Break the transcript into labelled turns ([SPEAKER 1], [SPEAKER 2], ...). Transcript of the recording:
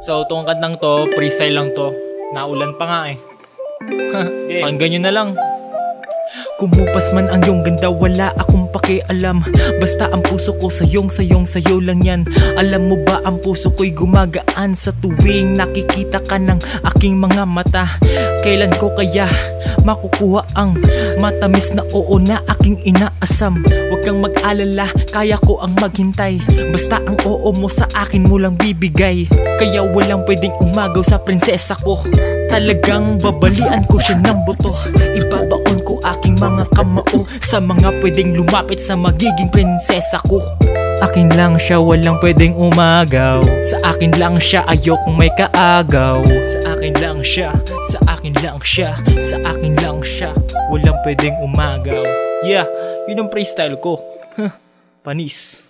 [SPEAKER 1] So, itong kantang to, freestyle lang to. Naulan pa nga eh. Pakinggan nyo na lang.
[SPEAKER 2] Kumupas man ang iyong ganda, wala akong pakialam. Basta ang puso ko sayo lang yan. Alam mo ba ang puso ko'y gumagaan sa tuwing nakikita ka ng aking mga mata. Kailan ko kaya makukuha ang matamis na oo na aking inaasam? Huwag kang mag-alala, kaya ko ang maghintay. Basta ang oo mo sa akin mo lang bibigay. Kaya walang pwedeng umagaw sa prinsesa ko. Talagang babalian ko siya ng buto. Ibabaon ko aking mga kamao sa mga pwedeng lumapit sa magiging prinsesa ko. Akin lang siya, walang pwedeng umagaw. Sa akin lang siya, ayokong may kaagaw. Sa akin lang siya, sa akin lang siya, sa akin lang siya, walang pwedeng umagaw.
[SPEAKER 1] Yeah, yun ang freestyle ko. Panis.